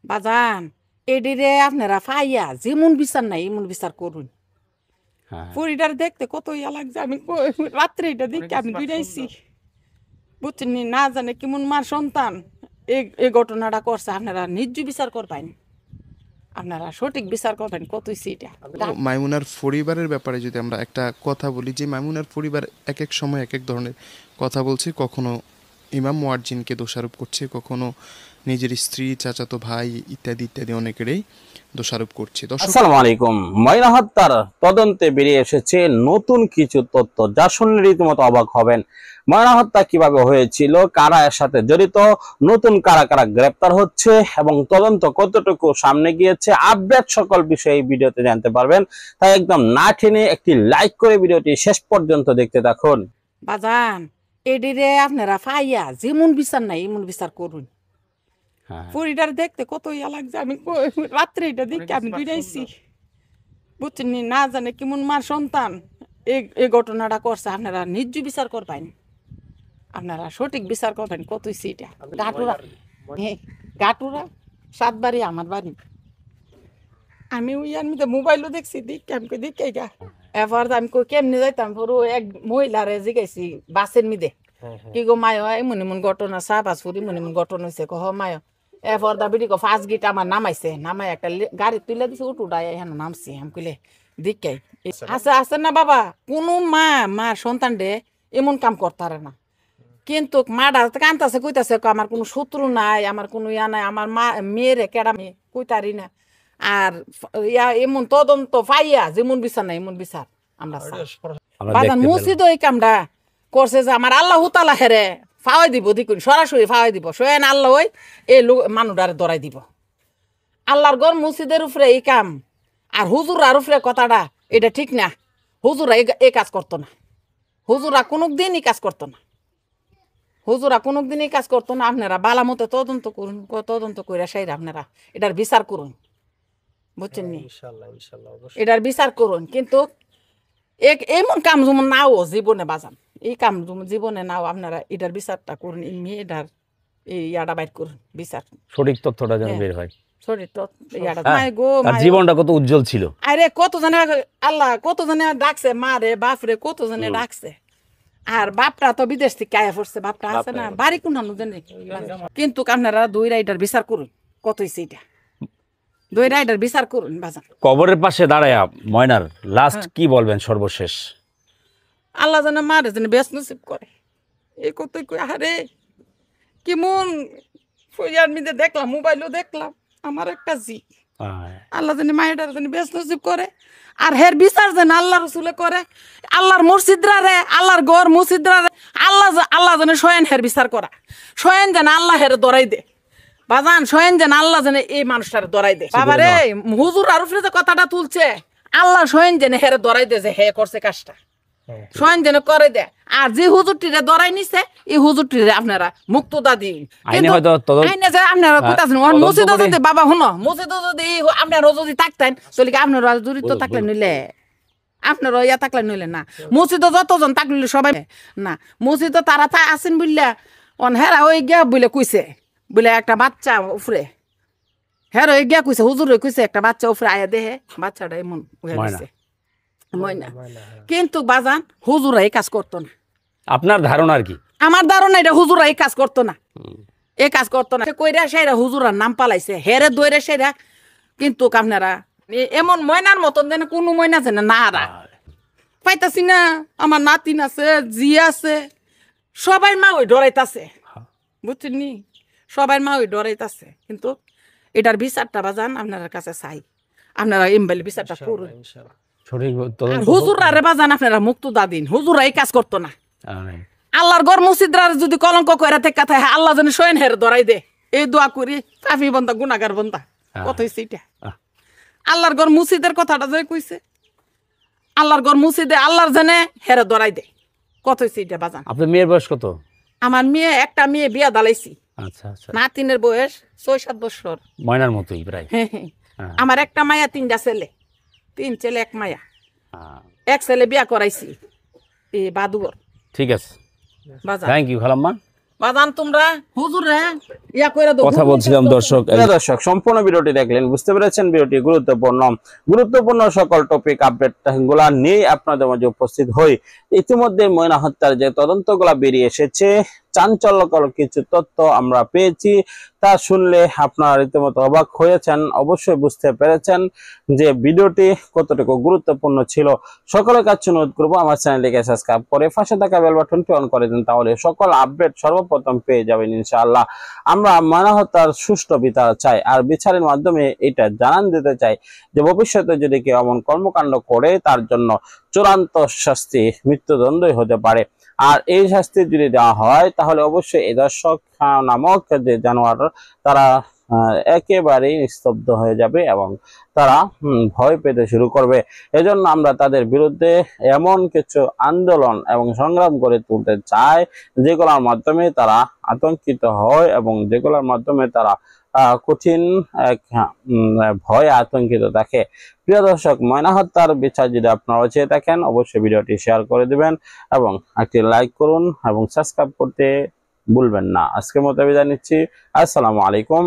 বাজান এডিরে আপনারা ফাইয়া যেমন বিচার নাই এমন বিচার করুন। পরিটার দেখতে কত ইয়া লাগছে। আমি রাত্রে এটা দেখে আমি বিড়াইছি, বুঝছেন না জানে কেমন মার সন্তান এই ঘটনাটা করছে। আপনারা নিজ বিচার করবেন, আপনারা সঠিক বিচার করবেন। কতই সিটা মাইমুনার পরিবারের ব্যাপারে যদি আমরা একটা কথা বলি, যে মাইমুনার পরিবার এক এক সময় এক এক ধরনের কথা বলছে। কখনো ইমাম মুয়াজ্জিনকে দোষারোপ করছে, কখনো নিজের স্ত্রী, চাচাতো ভাই ইত্যাদি ইত্যাদি অনেকেরই দোষারোপ করছে। আসসালামু আলাইকুম। ময়না হত্যার তদন্তে বেরিয়ে এসেছে নতুন কিছু তথ্য, যা শুনলে রীতিমতো অবাক হবেন। ময়না হত্যা কিভাবে হয়েছিল, কারা এর সাথে জড়িত, নতুন কারা কারা গ্রেপ্তার হচ্ছে এবং তদন্ত কতটুকু সামনে গিয়েছে, আপডেট সকল বিষয়ে এই ভিডিওতে জানতে পারবেন। তাই একদম না টেনে একটি লাইক করে ভিডিওটি শেষ পর্যন্ত দেখতে থাকুন। বাজান এডিরে আপনারা ফাইয়া যেমন বিচার নাই এমন বিচার করুন। পরিটার দেখতে কত ইয়া লাগছে। আমি রাত্রে এটা দেখে আমি বিড়াইছি, বুঝছেন না জানে কেমন মার সন্তান এই ঘটনাটা করছে। আপনারা নিজ বিচার করবেন, আপনারা সঠিক বিচার করবেন। কতই সিটা গাটুরা, গাটুরা 7 বাড়ি আমার বাড়ি। আমি ওই আমি তো মোবাইলও দেখছি, দেখে গা এবার আমি কেমনি যাইতাম। পুরো এক মহিলারে জিগাইছি বাসের মিদে, কি গো মায় এমন এমন ঘটনা, চা বাস ফুরি এমন এমন ঘটনা হয়েছে। কহ মায় এরপর দাবি কো 5 গিট আমার নামাইছে, নামাই একটা গাড়ি তুলে দিছে, উঠুডাই এখানে নামছি। আমি কইলে দিকাই আছে আছে না বাবা, কোনো মার সন্তান রে এমন কাম করতারে না। কিন্তু মাডা কান্তাছে কইতাছে আমার কোনো শত্রু নাই, আমার কোনো ইয়া নাই, আমার মা মেয়েরে কেডা মেয়ে কইতারি না। আর ইয়া এমন তদন্ত পাইয়া যেমন বিচার নাই এমন বিচার আমরা বাজান মসজিদ এই কামটা করছে। যে আমার আল্লাহ তাআলা হেরে ফাওয়াই দিব, দেখুন সরাসরি ফাওয়াই দিব। সোয়েন আল্লাহ ওই এই মানুষটারে দরাই দিব। আল্লাহর ঘর মসজিদের উপরে এই কাম আর হুজুরার উপরে কথাটা এটা ঠিক না। হুজুরা এই কাজ করতো না, হুজুরা কোনো দিন এই কাজ করতো না, হুজুরা কোনো দিন এই কাজ করতো না। আপনারা বালা মতো তদন্ত করুন, তদন্ত করে সাইরা আপনারা এটার বিচার করুন, বুঝছেন নি? এটার বিচার করুন। কিন্তু এমন কাম যেমন নাও জীবনে বাজান, এই কাম জীবনে নাও, আপনারা এটার বিচারটা করুন। এটার এই ইয়াটা বাইর করুন, বিচার সঠিক তথ্যটা যেন বের হয়। জীবনটা কত উজ্জ্বল ছিল। আরে কত জনে আল্লাহ কত জনে ডাকছে, মা রে বাপ রে কত জনে ডাকছে। আর বাপটা তো বিদেশ থেকে আয়া পড়ছে, বাপটা আছে না বাড়ি কোন জানি। কিন্তু আপনারা 2 রাইডার বিচার করুন। কত হইছে এটা, 2 রাইডার বিচার করুন বাজান। কবরের পাশে দাঁড়ায়া ময়নার লাস্ট কি বলবেন সর্বশেষ? আল্লাহ জানে মারে জানে বেশ নসিব করে। এই কতই কই আরে কেমন ফইয়ার মিদে দেখলাম, মোবাইলও দেখলাম। আমার একটা জি আল্লাহ জানে মায়ের জানে বেশ নসিব করে। আর হের বিচার যেন আল্লাহ রসুলে করে, আল্লাহর মসজিদরা রে, আল্লাহর ঘর মসজিদরা রে আল্লাহ জানে স্বয়ং হের বিচার করা, স্বয়ং যেন আল্লাহ হের দরাই দে বাজান, স্বয়ং যেন আল্লাহ জানে এই মানুষটার দরাই দে। বাবা রে হুজুর আর উপরে যে কথাটা তুলছে, আল্লাহ স্বয়ং যেন হের দরাই দে যে হে করছে কাজটা, স্বয়ং যেন করে দে। আর যে হুজুরটিরে দরাই নিছে এই হুজুরটিরে আপনারা মুক্তদা দিন। মসজিদে যদি বাবা শুনো, মসজিদে যদি আপনারা যদি থাকতেন চলে আপনারা জড়িত থাকলে নিলে, আপনারা ইয়া থাকলে নইলে না। মসজিদে যতজন থাকলে সবাই না, মসজিদে তারা আছেন বুঝলে হেরা ওই গিয়া বলে কইছে বলে একটা বাচ্চা উফরে, হেরা ওই গিয়া কইছে হুজুর কইছে একটা বাচ্চা উফরে আয়া দেহে বাচ্চাটা এমন হয়েছে ময়না। কিন্তু বাজান হুজুরা এই কাজ করতো না। আপনার ধারণা আর কি? আমার ধারণা এটা হুজুরা এই কাজ করতো না, এই কাজ করতো না। কইরা সেরা হুজুরার নাম পালাইছে, হেরে দইরে সেরা। কিন্তু আপনারা এমন ময়নার মতন যেন কোনো ময়না যেন না হারা পাইতাছি না। আমার নাতিন আছে, জি আছে, সবাই মা ওই ডরাইতাছে, বুঝছেন নি? সবাই মা ওই ডরাইতাছে। কিন্তু এটার বিচারটা বাজান আপনার কাছে চাই, আপনারা এমবাইল বিচারটা করুন। হুজুরা রে বাজান আপনারা মুক্তদা দিন। হুজুরা এই কাজ করতো না। আল্লাহর ঘর মসজিদরা যদি কলঙ্ক করে থেকে থাকে, আল্লাহ যেন স্বয়ং হের ধরাই দে। এই দোয়া করি, কাফি বন্ধা গুনাগার বন্ধা। কত হয়েছে এটা? আল্লাহর ঘর মসজিদের কথাটা যে কইছে, আল্লাহর ঘর মসজিদে আল্লাহর জেনে হেরে ধরাই দে। কত হয়েছে এটা বাজান? আপনার মেয়ের বয়স কত? আমার মেয়ে একটা মেয়ে বিয়া দালাইছি। আচ্ছা আচ্ছা। নাতিনের বয়স 6-7 বছর, ময়নার মতোই প্রায়। আমার একটা মায়া, 3টা ছেলে, 3 ছেলে 1 মায়া। এক ছেলে বিয়া করাইছি এই বাদুর। ঠিক আছে, থ্যাংক ইউ খালাম্মা। বাজান তোমরা হুজুরে ইয়া কইরা দাও কথা বলছিলাম দর্শক দর্শক সম্পূর্ণ ভিডিওটি দেখলেন, বুঝতে পেরেছেন ভিডিওটি গুরুত্বপূর্ণ সকল টপিক আপডেট গুলা নিয়ে আপনাদের মাঝে উপস্থিত হই। ইতিমধ্যে ময়না হত্যার যে তদন্তগুলা বেরিয়ে এসেছে, চাঞ্চল্যকর কিছু তথ্য আমরা পেয়েছি, তা শুনলে আপনারা রীতিমতো অবাক হয়েছেন। অবশ্যই বুঝতে পেরেছেন যে ভিডিওটি কতটুকু গুরুত্বপূর্ণ ছিল। সকলের কাছে অনুরোধ করবো আমার চ্যানেলটিকে সাবস্ক্রাইব করে পাশে থাকা বেল বাটনটি অন করে দিন, তাহলে সকল আপডেট সর্বপ্রথম পেয়ে যাবেন ইনশাআল্লাহ। আমরা ময়না হত্যার সুষ্ঠু বিচার চাই, আর বিচারের মাধ্যমে এটা জানান দিতে চাই যে ভবিষ্যতে যদি কেউ এমন কর্মকাণ্ড করে তার জন্য চূড়ান্ত শাস্তি মৃত্যুদণ্ডই হতে পারে। আর এই শাস্তি যদি দেওয়া হয় তাহলে অবশ্যই এই দর্শক নামক যে জানোয়ার তারা একেবারেই নিস্তব্ধ হয়ে যাবে এবং তারা ভয় পেতে শুরু করবে। এজন্য আমরা তাদের বিরুদ্ধে এমন কিছু আন্দোলন এবং সংগ্রাম করে তুলতে চাই যেগুলোর মাধ্যমে তারা আতঙ্কিত হয় এবং যেগুলোর মাধ্যমে তারা কঠিন ভয় আতঙ্কিত থাকে। প্রিয় দর্শক, ময়না হত্যার বিচার যদি আপনারা চেয়ে থাকেন অবশ্যই ভিডিওটি শেয়ার করে দিবেন এবং একটি লাইক করুন এবং সাবস্ক্রাইব করতে ভুলবেন না। আজকের মতো বিদায় নিচ্ছি। আসসালামু আলাইকুম।